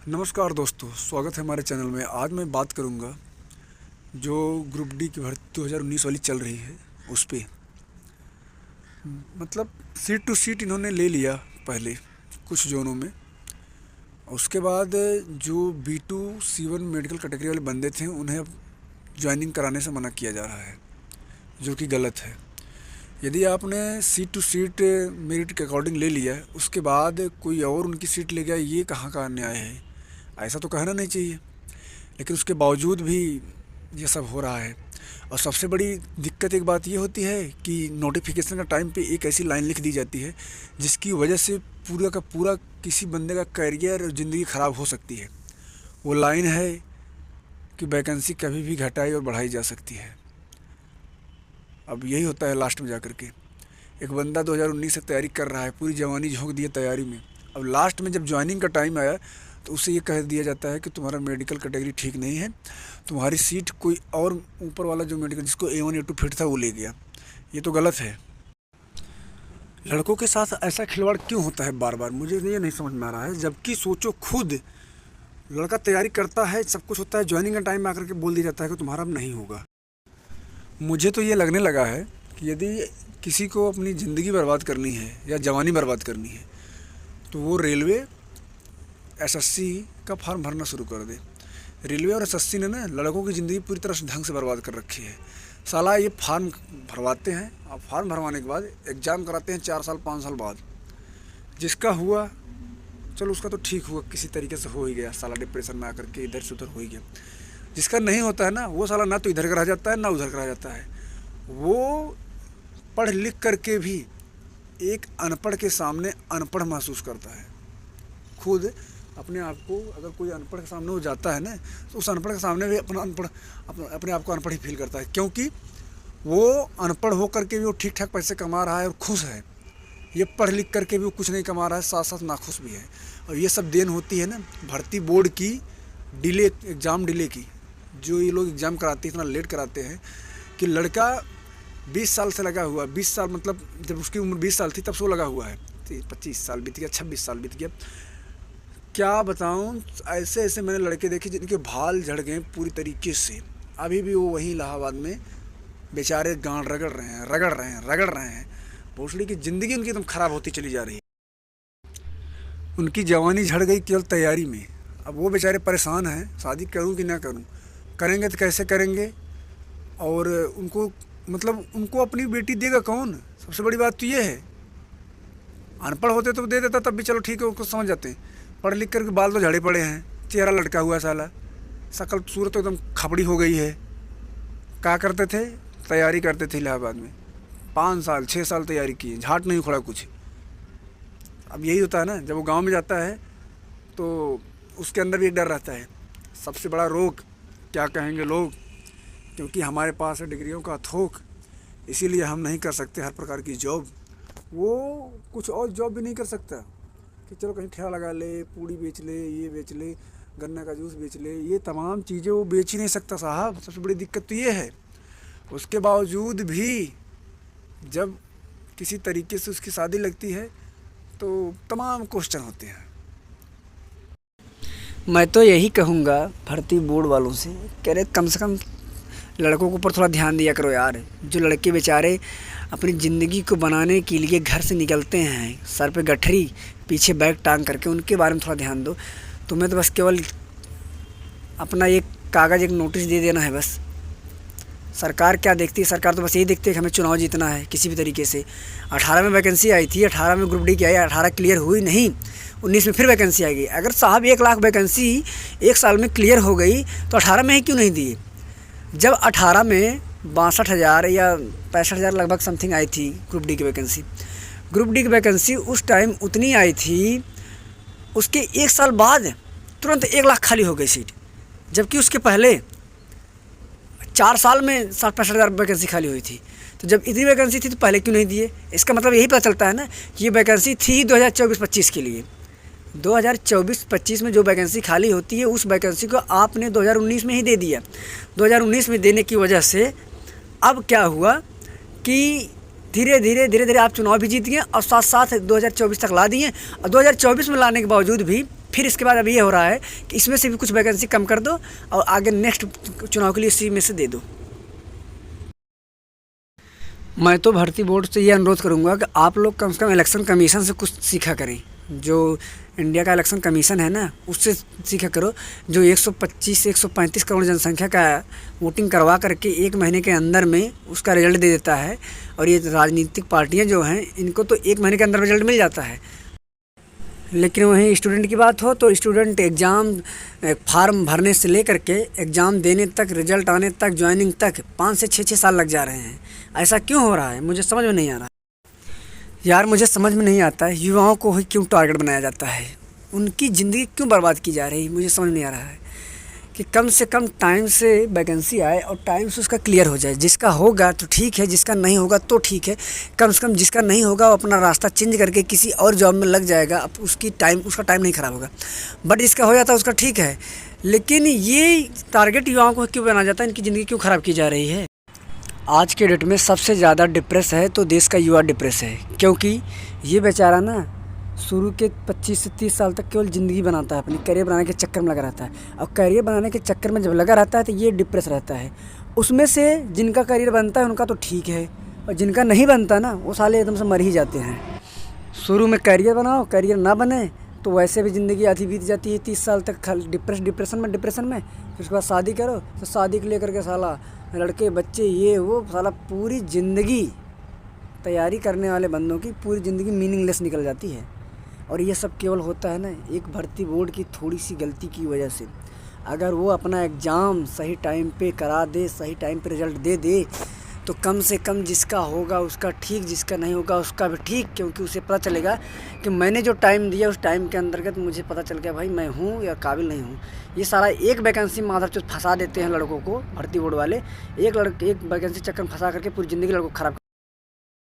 नमस्कार दोस्तों, स्वागत है हमारे चैनल में। आज मैं बात करूंगा जो ग्रुप डी की भर्ती 2019 वाली चल रही है उस पे। मतलब सीट टू सीट इन्होंने ले लिया पहले कुछ जोनों में। उसके बाद जो B2 C1 मेडिकल कैटेगरी वाले बंदे थे उन्हें अब ज्वाइनिंग कराने से मना किया जा रहा है, जो कि गलत है। यदि आपने सीट टू सीट मेरिट के अकॉर्डिंग ले लिया है, उसके बाद कोई और उनकी सीट ले गया, ये कहाँ का अन्याय है? ऐसा तो कहना नहीं चाहिए। लेकिन उसके बावजूद भी ये सब हो रहा है। और सबसे बड़ी दिक्कत एक बात ये होती है कि नोटिफिकेशन का टाइम पे एक ऐसी लाइन लिख दी जाती है जिसकी वजह से पूरा का पूरा किसी बंदे का करियर और ज़िंदगी ख़राब हो सकती है। वो लाइन है कि वैकेंसी कभी भी घटाई और बढ़ाई जा सकती है। अब यही होता है लास्ट में जा कर के। एक बंदा 2019 से तैयारी कर रहा है, पूरी जवानी झोंक दी है तैयारी में। अब लास्ट में जब ज्वाइनिंग का टाइम आया तो उसे ये कह दिया जाता है कि तुम्हारा मेडिकल कैटेगरी ठीक नहीं है, तुम्हारी सीट कोई और ऊपर वाला जो मेडिकल जिसको A1 A2 फिट था वो ले गया। ये तो गलत है। लड़कों के साथ ऐसा खिलवाड़ क्यों होता है बार बार, मुझे ये नहीं समझ में आ रहा है। जबकि सोचो, खुद लड़का तैयारी करता है, सब कुछ होता है, ज्वाइनिंग का टाइम में आकर के बोल दिया जाता है कि तुम्हारा अब नहीं होगा। मुझे तो ये लगने लगा है कि यदि किसी को अपनी ज़िंदगी बर्बाद करनी है या जवानी बर्बाद करनी है तो वो रेलवे SSC का फॉर्म भरना शुरू कर दे। रेलवे और SSC ने ना लड़कों की ज़िंदगी पूरी तरह से ढंग से बर्बाद कर रखी है। साला ये फॉर्म भरवाते हैं और फॉर्म भरवाने के बाद एग्ज़ाम कराते हैं 4 साल 5 साल बाद। जिसका हुआ चलो उसका तो ठीक हुआ, किसी तरीके से हो ही गया, साला डिप्रेशन में आकर के इधर से उधर हो ही गया। जिसका नहीं होता है ना, वो साला ना तो इधर का रह जाता है ना उधर का रह जाता है। वो पढ़ लिख करके भी एक अनपढ़ के सामने अनपढ़ महसूस करता है। खुद अपने आप को, अगर कोई अनपढ़ के सामने वो जाता है ना, तो उस अनपढ़ के सामने भी अपने आप को अनपढ़ ही फील करता है, क्योंकि वो अनपढ़ होकर के भी वो ठीक ठाक पैसे कमा रहा है और खुश है। ये पढ़ लिख करके भी वो कुछ नहीं कमा रहा है, साथ साथ नाखुश भी है। और ये सब देन होती है ना भर्ती बोर्ड की डिले, एग्ज़ाम डिले की। जो ये लोग एग्ज़ाम कराते हैं, इतना लेट कराते हैं कि लड़का 20 साल से लगा हुआ, 20 साल मतलब जब उसकी उम्र 20 साल थी तब से वो लगा हुआ है, 25 साल बीत गया, 26 साल बीत गया। क्या बताऊं, ऐसे ऐसे मैंने लड़के देखे जिनके भाल झड़ गए पूरी तरीके से। अभी भी वो वहीं इलाहाबाद में बेचारे गांड रगड़ रहे हैं। भोसड़ी की ज़िंदगी उनकी एकदम ख़राब होती चली जा रही है। उनकी जवानी झड़ गई केवल तैयारी में। अब वो बेचारे परेशान हैं, शादी करूं कि ना करूं, करेंगे तो कैसे करेंगे, और उनको मतलब उनको अपनी बेटी देगा कौन? सबसे बड़ी बात तो ये है। अनपढ़ होते तो दे देता, तब भी चलो ठीक है, उनको समझ जाते हैं। पढ़ लिख करके बाल तो झड़े पड़े हैं, चेहरा लटका हुआ, साला शकल सूरत तो एकदम खपड़ी हो गई है। क्या करते थे? तैयारी करते थे इलाहाबाद में, 5 साल 6 साल तैयारी की, झाट नहीं उखड़ा कुछ। अब यही होता है ना, जब वो गांव में जाता है तो उसके अंदर भी एक डर रहता है। सबसे बड़ा रोग, क्या कहेंगे लोग, क्योंकि हमारे पास है डिग्रियों का थोक, इसीलिए हम नहीं कर सकते हर प्रकार की जॉब। वो कुछ और जॉब भी नहीं कर सकता कि चलो कहीं ठेला लगा ले, पूड़ी बेच ले, ये बेच ले, गन्ना का जूस बेच ले, ये तमाम चीज़ें वो बेच ही नहीं सकता साहब। सबसे बड़ी दिक्कत तो ये है। उसके बावजूद भी जब किसी तरीके से उसकी शादी लगती है तो तमाम क्वेश्चन होते हैं। मैं तो यही कहूँगा भर्ती बोर्ड वालों से, कह रहे कम से कम लड़कों के ऊपर थोड़ा ध्यान दिया करो यार। जो लड़के बेचारे अपनी ज़िंदगी को बनाने के लिए घर से निकलते हैं, सर पे गठरी पीछे बैग टांग करके, उनके बारे में थोड़ा ध्यान दो। तुम्हें तो बस केवल अपना एक कागज़, एक नोटिस दे देना है बस। सरकार क्या देखती है? सरकार तो बस यही देखती है कि हमें चुनाव जीतना है किसी भी तरीके से। 18 में वैकेंसी आई थी, 18 में ग्रुप डी की आई, 18 क्लियर हुई नहीं, 19 में फिर वैकेंसी आएगी। अगर साहब 1 लाख वैकेंसी 1 साल में क्लियर हो गई तो 18 में ही क्यों नहीं दी? जब 18 में 62,000 या 65,000 लगभग समथिंग आई थी ग्रुप डी की वैकेंसी। ग्रुप डी की वैकेंसी उस टाइम उतनी आई थी, उसके 1 साल बाद तुरंत 1 लाख खाली हो गई सीट। जबकि उसके पहले 4 साल में 60-65,000 वैकेंसी खाली हुई थी। तो जब इतनी वैकेंसी थी तो पहले क्यों नहीं दिए? इसका मतलब यही पता चलता है ना कि ये वैकेंसी थी 2024-25 के लिए। 2024-25 में जो वैकेंसी खाली होती है उस वैकेंसी को आपने 2019 में ही दे दिया। 2019 में देने की वजह से अब क्या हुआ कि धीरे धीरे आप चुनाव भी जीत गए और साथ साथ 2024 तक ला दिए। और 2024 में लाने के बावजूद भी फिर इसके बाद अब ये हो रहा है कि इसमें से भी कुछ वैकेंसी कम कर दो और आगे नेक्स्ट चुनाव के लिए इसी में से दे दो। मैं तो भर्ती बोर्ड से ये अनुरोध करूँगा कि आप लोग कम से कम इलेक्शन कमीशन से कुछ सीखा करें। जो इंडिया का इलेक्शन कमीशन है ना, उससे सीखा करो। जो 125 से 135 करोड़ जनसंख्या का वोटिंग करवा करके 1 महीने के अंदर में उसका रिजल्ट दे देता है। और ये राजनीतिक पार्टियां जो हैं, इनको तो 1 महीने के अंदर रिजल्ट मिल जाता है। लेकिन वहीं स्टूडेंट की बात हो तो स्टूडेंट एग्ज़ाम फार्म भरने से लेकर के एग्ज़ाम देने तक, रिजल्ट आने तक, ज्वाइनिंग तक 5 से 6 साल लग जा रहे हैं। ऐसा क्यों हो रहा है, मुझे समझ में नहीं आ रहा यार। मुझे समझ में नहीं आता है युवाओं को ही क्यों टारगेट बनाया जाता है, उनकी ज़िंदगी क्यों बर्बाद की जा रही है। मुझे समझ नहीं आ रहा है कि कम से कम टाइम से वैकेंसी आए और टाइम से उसका क्लियर हो जाए। जिसका होगा तो ठीक है, जिसका नहीं होगा तो ठीक है। कम से कम जिसका नहीं होगा वो अपना रास्ता चेंज करके किसी और जॉब में लग जाएगा, अब उसका टाइम नहीं ख़राब होगा। बट जिसका हो जाता है उसका ठीक है। लेकिन ये टारगेट युवाओं को क्यों बनाया जाता है, इनकी ज़िंदगी क्यों ख़राब की जा रही है। आज के डेट में सबसे ज़्यादा डिप्रेस है तो देश का युवा डिप्रेस है, क्योंकि ये बेचारा ना शुरू के 25 से 30 साल तक केवल ज़िंदगी बनाता है, अपनी करियर बनाने के चक्कर में लगा रहता है। और करियर बनाने के चक्कर में जब लगा रहता है तो ये डिप्रेस रहता है। उसमें से जिनका करियर बनता है उनका तो ठीक है, और जिनका नहीं बनता ना, वो साले एकदम से मर ही जाते हैं। शुरू में करियर बनाओ, करियर ना बने तो वैसे भी ज़िंदगी आधी बीत जाती है 30 साल तक डिप्रेशन में। फिर उसके बाद शादी करो तो शादी को लेकर के साला लड़के बच्चे ये वो, साला पूरी ज़िंदगी तैयारी करने वाले बंदों की पूरी ज़िंदगी मीनिंगलेस निकल जाती है। और ये सब केवल होता है ना एक भर्ती बोर्ड की थोड़ी सी गलती की वजह से। अगर वो अपना एग्ज़ाम सही टाइम पे करा दे, सही टाइम पे रिज़ल्ट दे दे, तो कम से कम जिसका होगा उसका ठीक, जिसका नहीं होगा उसका भी ठीक। क्योंकि उसे पता चलेगा कि मैंने जो टाइम दिया उस टाइम के अंतर्गत मुझे पता चल गया भाई मैं हूँ या काबिल नहीं हूँ। ये सारा एक वैकेंसी में आधार फंसा देते हैं लड़कों को, भर्ती बोर्ड वाले। एक वैकेंसी चक्कर में फंसा करके पूरी ज़िंदगी लड़कों को ख़राब